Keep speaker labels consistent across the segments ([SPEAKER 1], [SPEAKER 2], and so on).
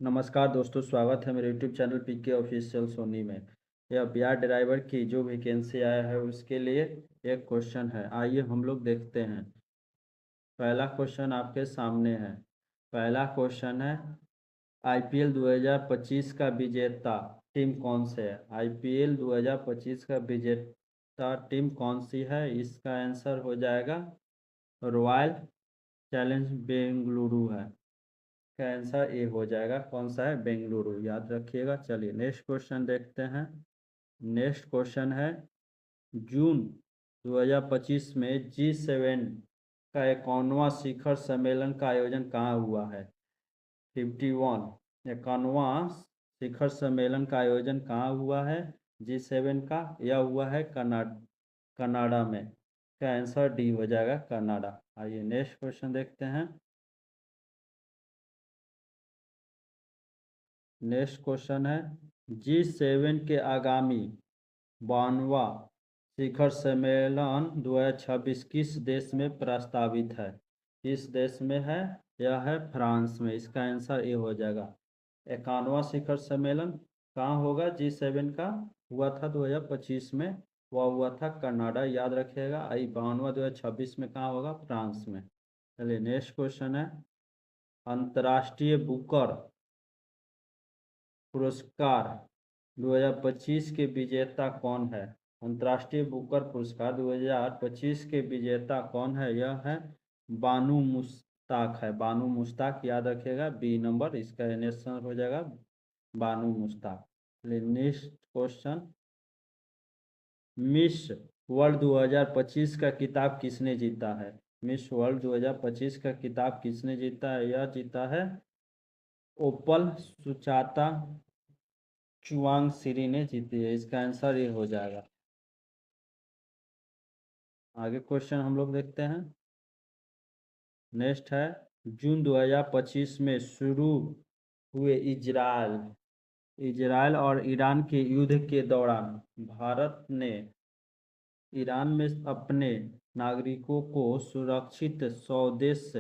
[SPEAKER 1] नमस्कार दोस्तों, स्वागत है मेरे YouTube channel PK official Soni में। यह बिहार ड्राइवर की जो वैकेंसी आया है उसके लिए एक क्वेश्चन है। आइए हम लोग देखते हैं। पहला क्वेश्चन आपके सामने है। पहला क्वेश्चन है, आईपीएल 2025 का विजेता टीम कौन से है? आईपीएल 2025 का विजेता टीम कौन सी है? इसका आंसर हो जाएगा रॉयल चैलेंज बेंगलुरु है। का आंसर ए हो जाएगा। कौन सा है? बेंगलुरु, याद रखिएगा। चलिए नेक्स्ट क्वेश्चन देखते हैं। नेक्स्ट क्वेश्चन है, जून 2025 में G7 का 51वां शिखर सम्मेलन का आयोजन कहाँ हुआ है? 51वां शिखर सम्मेलन का आयोजन कहाँ हुआ है? G7 का यह हुआ है कनाडा में। का आंसर डी हो जाएगा, कनाडा। आइए नेक्स्ट क्वेश्चन देखते हैं। नेक्स्ट क्वेश्चन है, G7 के आगामी 52वां शिखर सम्मेलन 2026 किस देश में प्रस्तावित है? किस देश में है? यह है फ्रांस में। इसका आंसर ए हो जाएगा। 51वां शिखर सम्मेलन कहाँ होगा? G7 का हुआ था 2025 में, वह हुआ था कनाडा, याद रखिएगा। 52वां 2026 में कहाँ होगा? फ्रांस में। चलिए नेक्स्ट क्वेश्चन है, अंतर्राष्ट्रीय बुकर पुरस्कार 2025 के विजेता कौन है? अंतर्राष्ट्रीय बुकर पुरस्कार 2025 के विजेता कौन है? यह है बानू मुश्ताक है। बानू मुश्ताक, याद रखिएगा। बी नंबर इसका आंसर हो जाएगा, Banu Mushtaq. Next question, miss world 2025 का किताब किसने जीता है? मिस वर्ल्ड 2025 का किताब किसने जीता है? यह जीता है ओपल सुचाता चुआंग सीरी ने जीती है। इसका आंसर ये हो जाएगा। आगे क्वेश्चन हम लोग देखते हैं। नेक्स्ट है, जून 2025 में शुरू हुए इजराइल और ईरान के युद्ध के दौरान भारत ने ईरान में अपने नागरिकों को सुरक्षित स्वदेश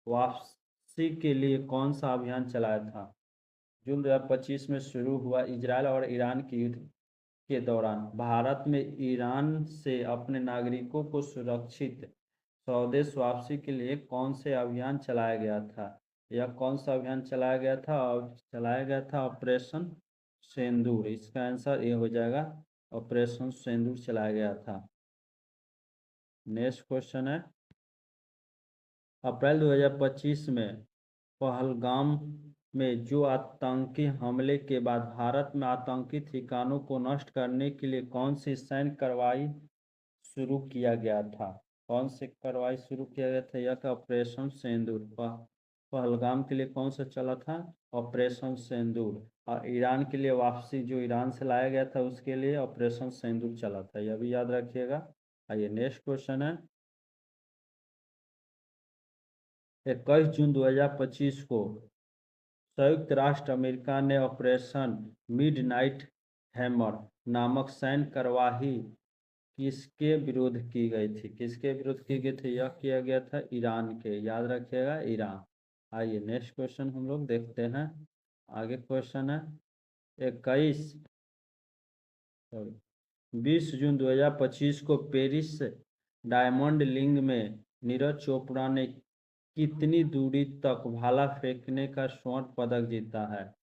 [SPEAKER 1] वापसी के लिए कौन सा अभियान चलाया था? जून 2025 में शुरू हुआ इजराइल और ईरान के युद्ध के दौरान भारत में ईरान से अपने नागरिकों को सुरक्षित स्वदेश वापसी के लिए कौन से अभियान चलाया गया था? यह कौन सा अभियान चलाया गया था? और चलाया गया था ऑपरेशन सिंदूर। इसका आंसर ये हो जाएगा, ऑपरेशन सिंदूर चलाया गया था। नेक्स्ट क्वेश्चन है, अप्रैल 2025 में पहलगाम में जो आतंकी हमले के बाद भारत में आतंकी ठिकानों को नष्ट करने के लिए कौन सी सैन्य कार्रवाई शुरू किया गया था? कौन सी कार्रवाई शुरू किया गया था? यह था ऑपरेशन सिंदूर। पहलगाम के लिए कौन सा चला था? ऑपरेशन सिंदूर। और ईरान के लिए वापसी, जो ईरान से लाया गया था, उसके लिए ऑपरेशन सिंदूर चला था। यह भी याद रखिएगा। आइए नेक्स्ट क्वेश्चन है, 21 जून 2025 को संयुक्त राष्ट्र अमेरिका ने ऑपरेशन मिडनाइट हैमर नामक सैन्य कार्यवाही किसके विरुद्ध की गई थी? किसके विरुद्ध की गई थी? यह किया गया था ईरान के, याद रखिएगा, ईरान। आइए नेक्स्ट क्वेश्चन हम लोग देखते हैं। आगे क्वेश्चन है, 21 20 जून 2025 को पेरिस डायमंड लीग में नीरज चोपड़ा ने कितनी दूरी तक भाला फेंकने का स्वर्ण पदक जीता है?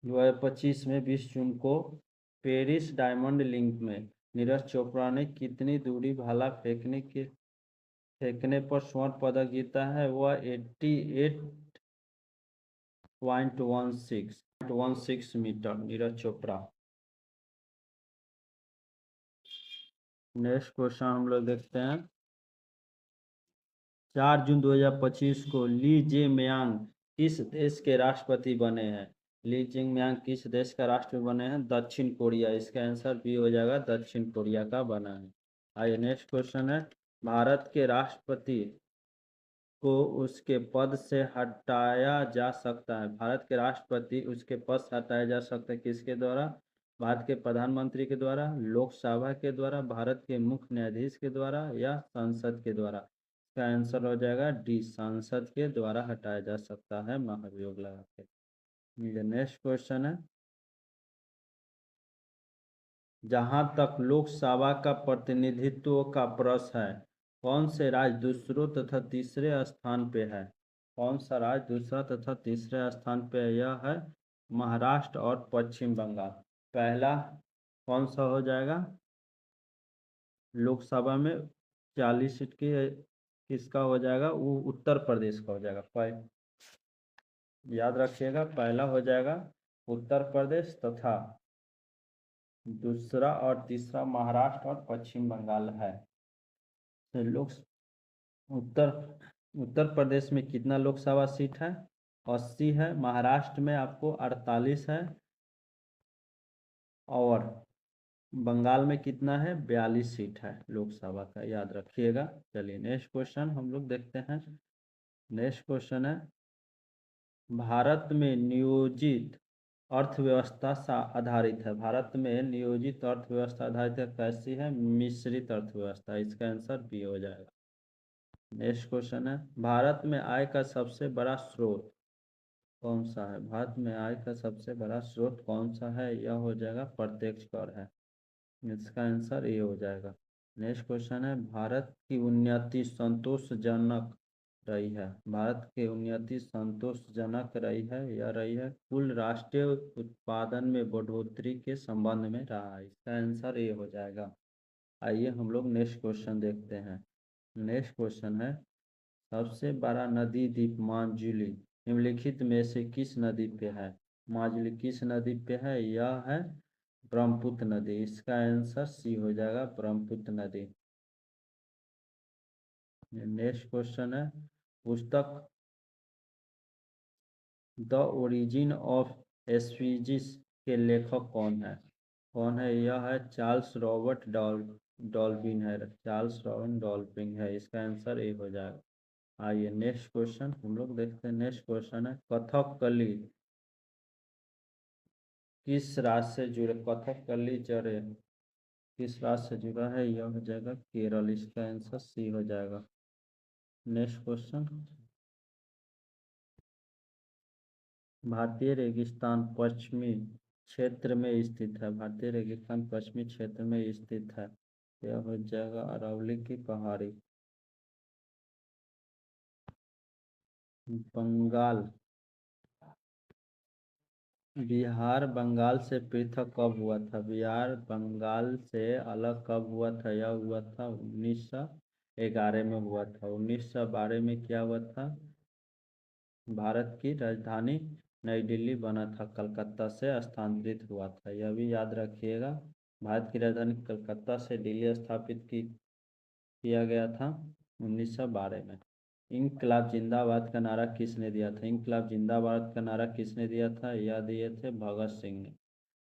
[SPEAKER 1] 2025 में 20 जून को पेरिस डायमंड लीग में नीरज चोपड़ा ने कितनी दूरी भाला फेंकने पर स्वर्ण पदक जीता है? वह 88.16 metre, Neeraj Chopra. Next question हम लोग देखते हैं। 4 जून 2025 को ली जे म्यांग किस देश के राष्ट्रपति बने हैं? ली जे म्यांग किस देश का राष्ट्रपति बने हैं? दक्षिण कोरिया। इसका आंसर बी हो जाएगा, दक्षिण कोरिया का बना है। आइए नेक्स्ट क्वेश्चन है, भारत के राष्ट्रपति को उसके पद से हटाया जा सकता है? भारत के राष्ट्रपति उसके पद से हटाया जा सकता है किसके द्वारा? भारत के प्रधानमंत्री के द्वारा, लोकसभा के द्वारा, भारत के मुख्य न्यायाधीश के द्वारा, या संसद के द्वारा? इसका आंसर हो जाएगा डी, संसद के द्वारा हटाया जा सकता है महाभियोग लगा के। ये नेक्स्ट क्वेश्चन है, जहां तक लोकसभा का प्रतिनिधित्व का प्रश्न है, कौन से राज्य दूसरों तथा तीसरे स्थान पे है? कौन सा राज्य दूसरा तथा तीसरे स्थान पे है? यह है महाराष्ट्र और पश्चिम बंगाल। पहला कौन सा हो जाएगा? लोकसभा में 40 सीट की किसका हो जाएगा? वो उत्तर प्रदेश का हो जाएगा। याद रखिएगा, पहला हो जाएगा उत्तर प्रदेश तथा दूसरा और तीसरा महाराष्ट्र और पश्चिम बंगाल है। तो लोक उत्तर उत्तर प्रदेश में कितना लोकसभा सीट है? 80 है। महाराष्ट्र में आपको 48 है। और बंगाल में कितना है? 42 सीट है लोकसभा का, याद रखिएगा। चलिए नेक्स्ट क्वेश्चन हम लोग देखते हैं। नेक्स्ट क्वेश्चन है, भारत में नियोजित अर्थव्यवस्था आधारित है। भारत में नियोजित अर्थव्यवस्था आधारित है, कैसी है? मिश्रित अर्थव्यवस्था। इसका आंसर बी हो जाएगा। नेक्स्ट क्वेश्चन है, भारत में आय का सबसे बड़ा स्रोत कौन सा है? भारत में आय का सबसे बड़ा स्रोत कौन सा है? यह हो जाएगा प्रत्यक्ष कर है। इसका आंसर ये हो जाएगा। नेक्स्ट क्वेश्चन है, भारत की उन्नति संतोषजनक रही है। भारत की उन्नति संतोषजनक रही है, यह रही है कुल राष्ट्रीय उत्पादन में बढ़ोतरी के संबंध में रहा है। इसका आंसर ये हो जाएगा। आइए हम लोग नेक्स्ट क्वेश्चन देखते हैं। नेक्स्ट क्वेश्चन है, सबसे बड़ा नदी द्वीप माजुली निम्नलिखित में से किस नदी पे है? माजुली किस नदी पे है? यह है ब्रह्मपुत्र नदी। इसका आंसर सी हो जाएगा, ब्रह्मपुत्र नदी। नेक्स्ट क्वेश्चन है, पुस्तक द ओरिजिन ऑफ स्पीसीज के लेखक कौन है? कौन है? यह है चार्ल्स रॉबर्ट डॉल्फिन है। चार्ल्स रॉबर्ट डॉल्फिन है। इसका आंसर ए हो जाएगा। आइए नेक्स्ट क्वेश्चन हम लोग देखते हैं। नेक्स्ट क्वेश्चन है, कथकली किस राज्य से जुड़े? कथकली जड़े किस राज्य से जुड़ा है? यह हो जाएगा केरल। इसका आंसर सी हो जाएगा। नेक्स्ट क्वेश्चन, भारतीय रेगिस्तान पश्चिमी क्षेत्र में स्थित है। भारतीय रेगिस्तान पश्चिमी क्षेत्र में स्थित है, यह हो जाएगा अरावली की पहाड़ी। बंगाल बिहार बंगाल से पृथक कब हुआ था? बिहार बंगाल से अलग कब हुआ था? यह हुआ था 1911 में हुआ था। 1912 में क्या हुआ था? भारत की राजधानी नई दिल्ली बना था, कलकत्ता से स्थानांतरित हुआ था। यह भी याद रखिएगा। भारत की राजधानी कलकत्ता से दिल्ली स्थापित किया गया था 1912 में। इनकलाब जिंदाबाद का नारा किसने दिया था? इनकलाब जिंदाबाद का नारा किसने दिया था? यह दिए थे भगत सिंह ने।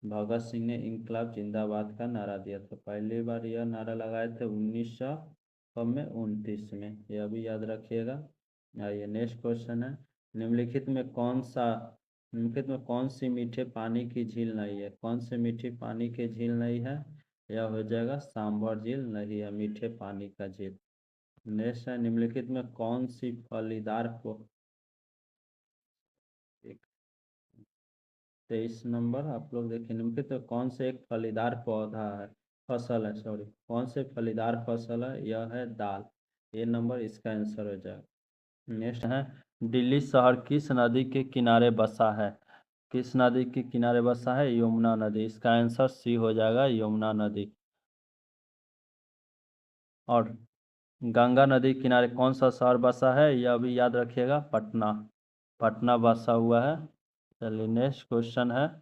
[SPEAKER 1] भगत सिंह ने इनकलाब जिंदाबाद का नारा दिया था। पहली बार यह नारा लगाए थे 1929 में। यह भी याद रखिएगा। आइए नेक्स्ट क्वेश्चन है, निम्नलिखित में कौन सी मीठे पानी की झील नहीं है? कौन सी मीठी पानी की झील नहीं है? यह हो जाएगा सांभर झील नहीं है मीठे पानी का झील। नेक्स्ट है, निम्नलिखित में कौन सी फलीदार 23 नंबर आप लोग देखिए, निम्नलिखित में कौन से एक फलीदार पौधा है? फसल है, सॉरी, कौन से फलीदार फसल है? यह है दाल। ये नंबर इसका आंसर हो जाएगा। नेक्स्ट है, दिल्ली शहर किस नदी के किनारे बसा है? किस नदी के किनारे बसा है? यमुना नदी। इसका आंसर सी हो जाएगा, यमुना नदी। और गंगा नदी के किनारे कौन सा शहर बसा है? यह भी याद रखिएगा, पटना। पटना बसा हुआ है। चलिए नेक्स्ट क्वेश्चन है,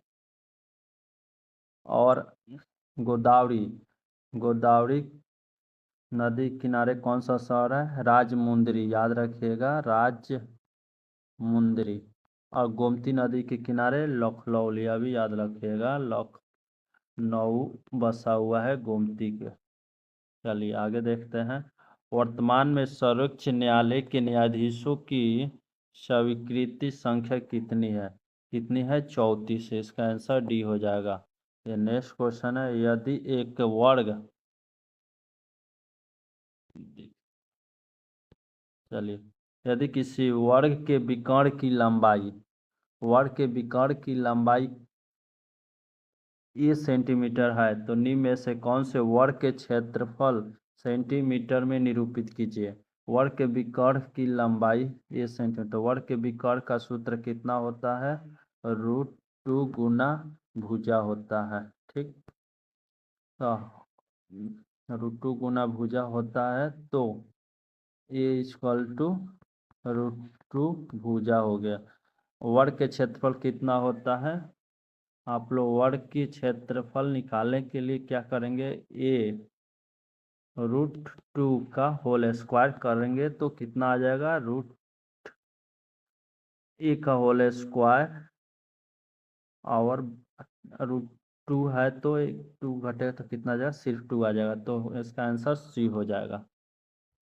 [SPEAKER 1] और गोदावरी गोदावरी नदी के किनारे कौन सा शहर है? राजमुंदरी। याद रखिएगा, राजमुंदरी। और गोमती नदी के किनारे लखनऊ। यह भी याद रखिएगा, लखनऊ बसा हुआ है गोमती के। चलिए आगे देखते हैं, वर्तमान में सर्वोच्च न्यायालय के न्यायाधीशों की स्वीकृति संख्या कितनी है? कितनी है? 34। इसका आंसर डी हो जाएगा। ये नेक्स्ट क्वेश्चन है, यदि एक वर्ग चलिए, यदि किसी वर्ग के विकर्ण की लंबाई वर्ग के विकर्ण की लंबाई ये सेंटीमीटर है, तो निम्न में से कौन से वर्ग के क्षेत्रफल सेंटीमीटर में निरूपित कीजिए। वर्ग के विकर्ण की लंबाई ये सेंटीमीटर, तो वर्ग के विकर्ण का सूत्र कितना होता है, √2 गुना भुजा होता है। ठीक, तो √2 गुना भुजा होता है, तो ए इक्वल टू √2 भुजा हो गया। वर्ग के क्षेत्रफल कितना होता है, आप लोग वर्ग की क्षेत्रफल निकालने के लिए क्या करेंगे, √2 का होल स्क्वायर करेंगे तो कितना आ जाएगा, √a का होल स्क्वायर, और √2 है तो 2 घटेगा तो कितना आ जाएगा, सिर्फ 2 आ जाएगा, तो इसका आंसर सी हो जाएगा।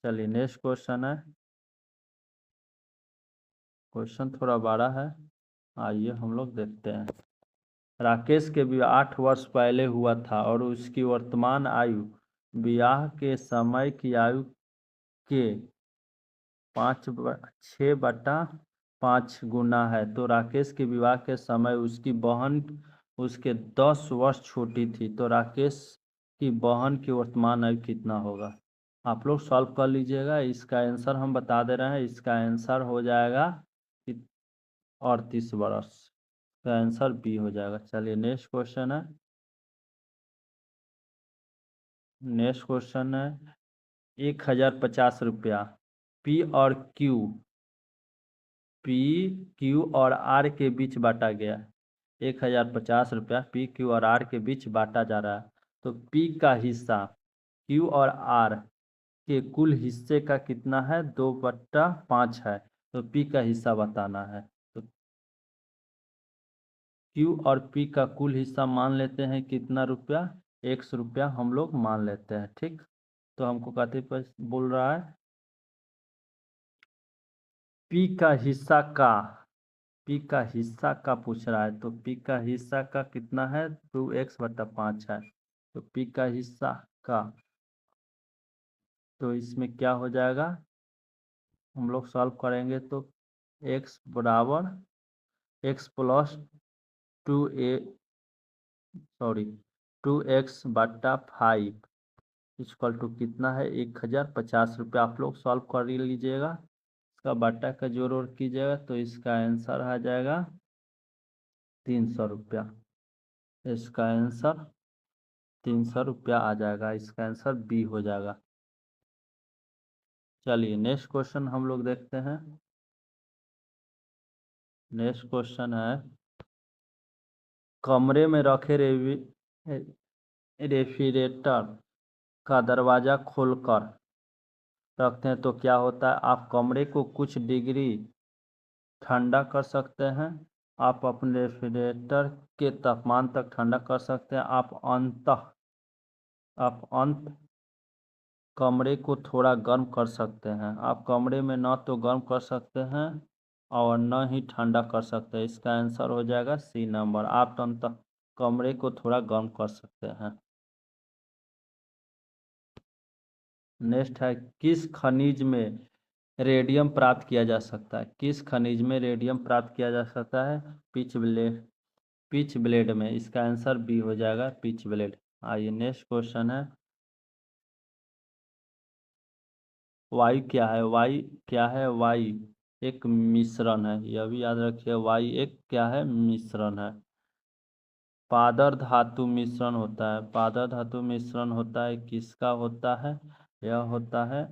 [SPEAKER 1] चलिए नेक्स्ट क्वेश्चन है, क्वेश्चन थोड़ा बड़ा है, आइए हम लोग देखते हैं। राकेश के विवाह 8 वर्ष पहले हुआ था और उसकी वर्तमान आयु विवाह के समय की आयु के 6/5 गुना है, तो राकेश के विवाह के समय उसकी बहन उसके 10 वर्ष छोटी थी, तो राकेश की बहन की वर्तमान आयु कितना होगा। आप लोग सॉल्व कर लीजिएगा, इसका आंसर हम बता दे रहे हैं, इसका आंसर हो जाएगा 38 वर्ष, का आंसर बी हो जाएगा। चलिए नेक्स्ट क्वेश्चन है, नेक्स्ट क्वेश्चन है 1050 रुपया पी और क्यू पी क्यू और आर के बीच बांटा गया। 1050 रुपया पी क्यू और आर के बीच बांटा जा रहा है, तो पी का हिस्सा क्यू और आर के कुल हिस्से का कितना है, 2/5 है, तो पी का हिस्सा बताना है। तो क्यू और पी का कुल हिस्सा मान लेते हैं कितना रुपया, 100 रुपया हम लोग मान लेते हैं। ठीक, तो हमको कहते पर बोल रहा है पी का हिस्सा का, पी का हिस्सा का पूछ रहा है, तो पी का हिस्सा का कितना है, 2x/5 है, तो पी का हिस्सा का, तो इसमें क्या हो जाएगा, हम लोग सॉल्व करेंगे तो x बराबर x plus 2x/5 equal to कितना है, 1050 रुपया। आप लोग सॉल्व कर लीजिएगा, इसका बट्टा का जोड़ कीजिएगा तो इसका आंसर आ जाएगा 300 रुपया। इसका आंसर 300 रुपया आ जाएगा, इसका आंसर बी हो जाएगा। चलिए नेक्स्ट क्वेश्चन हम लोग देखते हैं। नेक्स्ट क्वेश्चन है कमरे में रखे रेफ्रिजरेटर का दरवाज़ा खोलकर रखते हैं तो क्या होता है, आप कमरे को कुछ डिग्री ठंडा कर सकते हैं, आप अपने रेफ्रिजरेटर के तापमान तक ठंडा कर सकते हैं, आप अंत कमरे को थोड़ा गर्म कर सकते हैं, आप कमरे में न तो गर्म कर सकते हैं और न ही ठंडा कर सकते हैं। इसका आंसर हो जाएगा सी नंबर, आप अंत कमरे को थोड़ा गर्म कर सकते हैं। नेक्स्ट है किस खनिज में रेडियम प्राप्त किया जा सकता है, किस खनिज में रेडियम प्राप्त किया जा सकता है, पिच ब्लेड में, इसका आंसर बी हो जाएगा, पिच ब्लेड। आइए नेक्स्ट क्वेश्चन है वायु क्या है, वायु क्या है, वायु एक मिश्रण है, यह भी याद रखिए, वायु एक क्या है, मिश्रण है। पादर धातु मिश्रण होता है, पादर धातु मिश्रण होता है, किसका होता है, यह होता है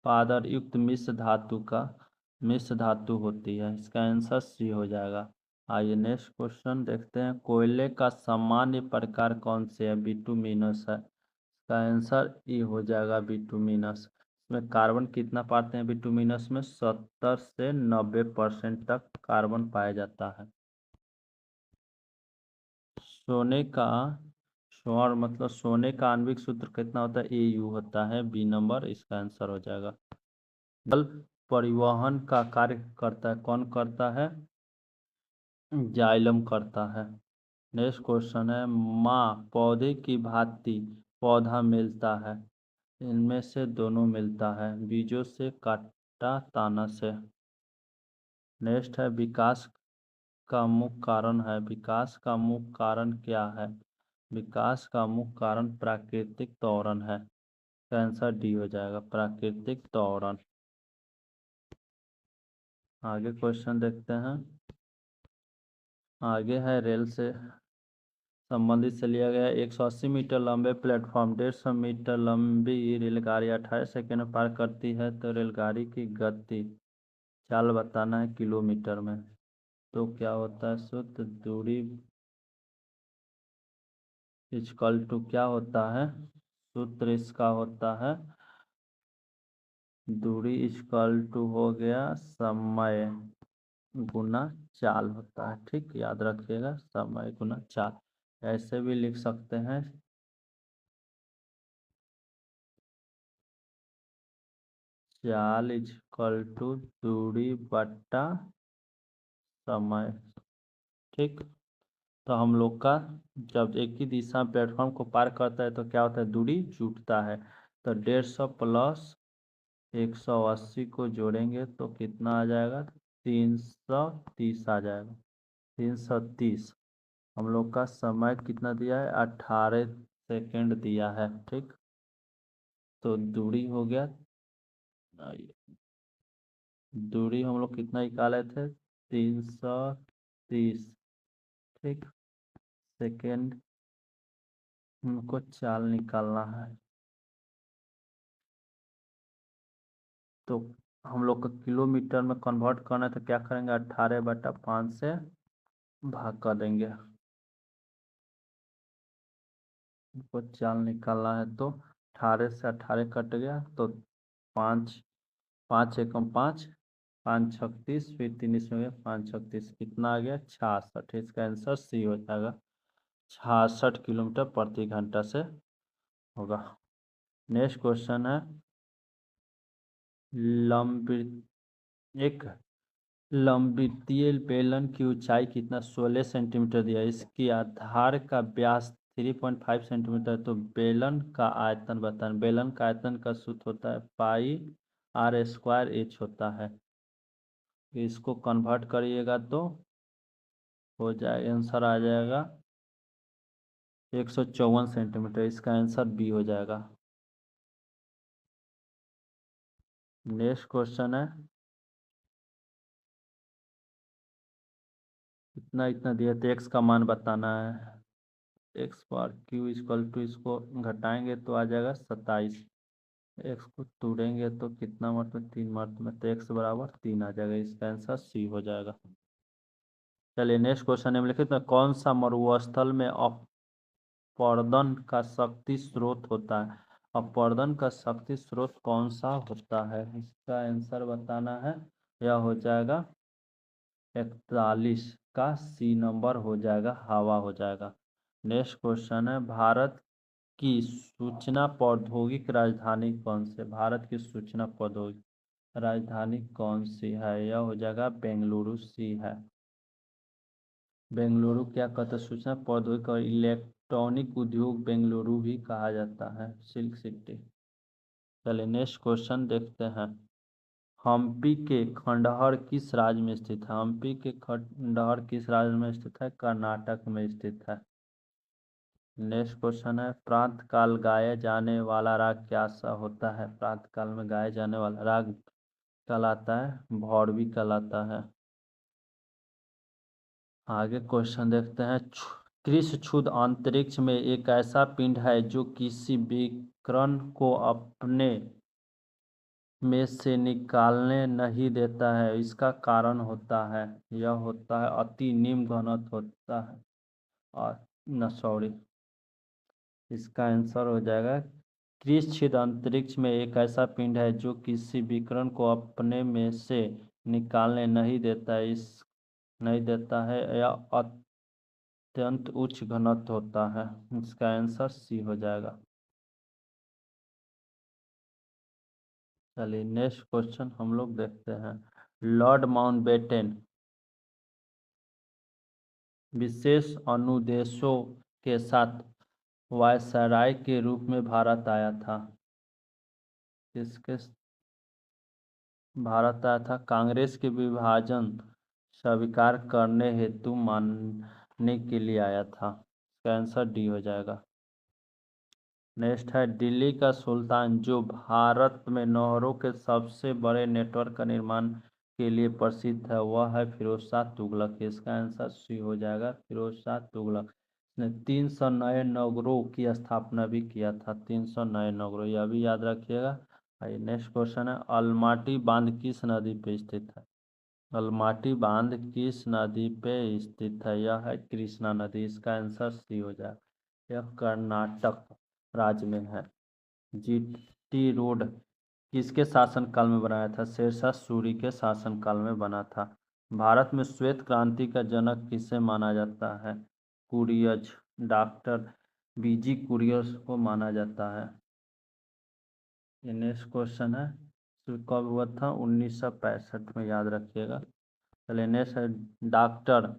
[SPEAKER 1] पादर युक्त मिश्र धातु का, मिश्र धातु होती है, इसका आंसर सी हो जाएगा। आइए नेक्स्ट क्वेश्चन देखते हैं कोयले का सामान्य प्रकार कौन से है, बिटुमिनस है, इसका आंसर ई हो जाएगा, बिटुमिनस। इसमें कार्बन कितना पाते हैं बिटुमिनस में, 70 से 90% तक कार्बन पाया जाता है। सोने का स्वर्ण मतलब सोने का आणविक सूत्र कितना होता है, AU होता है, बी नंबर इसका आंसर हो जाएगा। जल परिवहन का कार्य करता है, कौन करता है, जाइलम करता है। नेक्स्ट क्वेश्चन है माँ पौधे की भांति पौधा मिलता है, इनमें से दोनों मिलता है, बीजों से, काटा ताना से। नेक्स्ट है विकास का मुख्य कारण है? विकास का मुख्य कारण क्या है? विकास का मुख्य कारण प्राकृतिक त्वरण है। आंसर डी हो जाएगा, प्राकृतिक त्वरण। आगे क्वेश्चन देखते हैं। आगे है रेल से संबंधित से लिया गया 180 मीटर लंबे प्लेटफॉर्म 150 मीटर लंबी रेलगाड़ी 28 सेकंड में पार करती है, तो रेलगाड़ी की गति चाल बताना है किलोमीटर में। तो क्या होता है, शुद्ध दूरी इक्वल टू क्या होता है, सूत्र इसका होता है दूरी इक्वल टू हो गया समय गुना चाल होता है। ठीक, याद रखिएगा, समय गुना चाल। ऐसे भी लिख सकते हैं, चाल इक्वल टू दूरी बट्टा समय। ठीक, तो हम लोग का जब एक ही दिशा प्लेटफॉर्म को पार करता है तो क्या होता है, दूरी जुटता है। तो 150 प्लस 180 को जोड़ेंगे तो कितना आ जाएगा, 330 आ जाएगा, 330। हम लोग का समय कितना दिया है, 18 सेकेंड दिया है। ठीक, तो दूरी हो गया, दूरी हम लोग कितना निकाले थे, 330। ठीक, सेकेंड हमको चाल निकालना है, तो हम लोग को किलोमीटर में कन्वर्ट करना है, तो क्या करेंगे, 18/5 से भाग कर देंगे। हमको चाल निकालना है, तो 18 से 18 कट गया, तो 5, 5 एकम 5, 5 36, फिर 3 इसमें गया 5 36, कितना आ गया, 66। इसका आंसर सी हो जाएगा, 66 किलोमीटर प्रति घंटा से होगा। नेक्स्ट क्वेश्चन है, लंबी एक लंबवृत्तीय बेलन की ऊंचाई कितना, 16 सेंटीमीटर दिया है। इसकी आधार का व्यास 3.5 सेंटीमीटर। तो बेलन का आयतन बताना। बेलन का आयतन का सूत्र होता है पाई आर स्क्वायर एच होता है। इसको कन्वर्ट करिएगा तो हो जाए, आंसर आ जाएगा 154 सेंटीमीटर। इसका आंसर बी हो जाएगा। नेक्स्ट क्वेश्चन है, इतना इतना दिया तो एक्स का मान बताना है। X bar q equal to, इसको घटाएंगे तो आ जाएगा 27। एक्स को तोड़ेंगे तो कितना मत में, 3 मत में, तो एक्स बराबर 3 आ जाएगा। इसका आंसर सी हो जाएगा। चलिए नेक्स्ट क्वेश्चन निम्नलिखित में कौन सा मरुस्थल में अपरदन का शक्ति स्रोत होता है। अपरदन का शक्ति स्रोत कौन सा होता है, इसका आंसर बताना है। यह हो जाएगा 41 का सी नंबर हो जाएगा, हवा हो जाएगा। नेक्स्ट क्वेश्चन है, भारत की सूचना प्रौद्योगिकी राजधानी कौन से, भारत की सूचना प्रौद्योगिकी राजधानी कौन सी है, यह हो जाएगा बेंगलुरु सी है। बेंगलुरु क्या कहते हैं, सूचना प्रौद्योगिकी और इलेक्ट्रॉनिक उद्योग बेंगलुरु भी कहा जाता है, सिल्क सिटी। चलिए नेक्स्ट क्वेश्चन देखते हैं, हम्पी के खंडहर किस राज्य में स्थित है। हम्पी के खंडहर किस राज्य में स्थित है, कर्नाटक में स्थित है। नेक्स्ट क्वेश्चन है, प्रातः काल गाया जाने वाला राग क्या सा होता है। प्रातः काल में गाया जाने वाला राग कहलाता है भौरवी कहलाता है। आगे क्वेश्चन देखते हैं, कृष्ण क्षुद्र अंतरिक्ष में एक ऐसा पिंड है जो किसी विकिरण को अपने में से निकालने नहीं देता है, इसका कारण होता है, यह होता है अति निम्न घनत्व होता है। और न सॉरी, इसका आंसर हो जाएगा, कृष्ण अंतरिक्ष में एक ऐसा पिंड है जो किसी विकिरण को अपने में से निकालने नहीं देता है, इस नहीं देता है, या अत्यंत उच्च घनत्व होता है। इसका आंसर सी हो जाएगा। चलिए नेक्स्ट क्वेश्चन हम लोग देखते हैं, लॉर्ड माउंटबेटन विशेष अनुदेशों के साथ वायसराय के रूप में भारत आया था। किसके भारत आया था, कांग्रेस के विभाजन स्वीकार करने हेतु मानने के लिए आया था? इसका आंसर डी हो जाएगा। नेक्स्ट है, दिल्ली का सुल्तान जो भारत में नहरों के सबसे बड़े नेटवर्क का निर्माण के लिए प्रसिद्ध है वह है फिरोज शाह तुगलक। इसका आंसर सी हो जाएगा, फिरोज शाह तुगलक। ने 300 नए नगरों की स्थापना भी किया था। 300 नए नगरों, यह भी याद रखिएगा। आइए नेक्स्ट क्वेश्चन है, अलमाटी बांध किस नदी पे स्थित है? अलमाटी बांध किस नदी पे स्थित है? यह है कृष्णा नदी। इसका आंसर सी हो जाएगा। यह कर्नाटक राज्य में है। जीटी रोड किसके शासनकाल में बनाया था? शेरशाह सूरी के शासनकाल में बना था। भारत में श्वेत क्रांति का जनक किसे माना जाता है? कुरियज, डॉक्टर बीजी कुरियज को माना जाता है। ये नेक्स्ट क्वेश्चन है, कब हुआ था? 1965 में, याद रखिएगा। चलिए नेक्स्ट है, डॉक्टर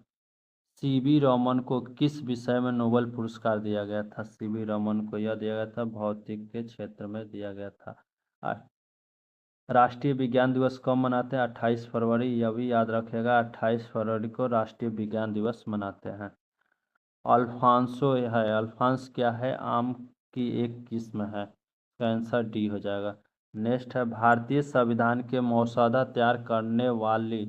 [SPEAKER 1] सीवी रमन को किस विषय में नोबेल पुरस्कार दिया गया था? सीवी रमन को यह दिया गया था भौतिक के क्षेत्र में दिया गया था। राष्ट्रीय विज्ञान दिवस कब मनाते हैं? 28 फरवरी। यह भी याद रखिएगा, 28 फरवरी को राष्ट्रीय विज्ञान दिवस मनाते हैं। अल्फांसो है, अल्फांस क्या है? आम की एक किस्म है। इसका आंसर डी हो जाएगा। नेक्स्ट है, भारतीय संविधान के मसौदा तैयार करने वाली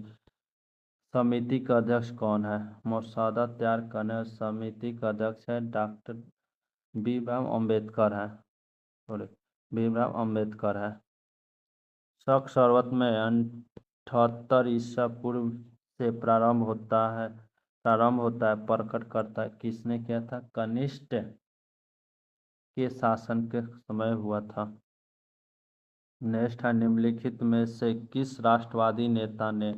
[SPEAKER 1] समिति का अध्यक्ष कौन है? मसौदा तैयार करने समिति का अध्यक्ष है डॉक्टर भीमराव अम्बेडकर है। सॉरी, भीमराव अम्बेडकर है। शक शरबत में 78 ईसा पूर्व से प्रारंभ होता है, प्रकट करता है, किसने किया था? कनिष्ठ के शासन के समय हुआ था। नेक्स्ट है, निम्नलिखित में से किस राष्ट्रवादी नेता ने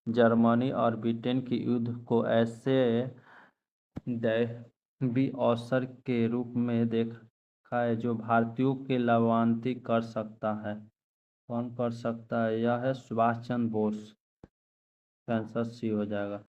[SPEAKER 1] जर्मनी और ब्रिटेन के युद्ध को ऐसे दैवी अवसर के रूप में देखा है जो भारतीयों के लाभान्वित कर सकता है? कौन कर सकता है? यह है सुभाष चंद्र बोस। आंसर सी हो जाएगा।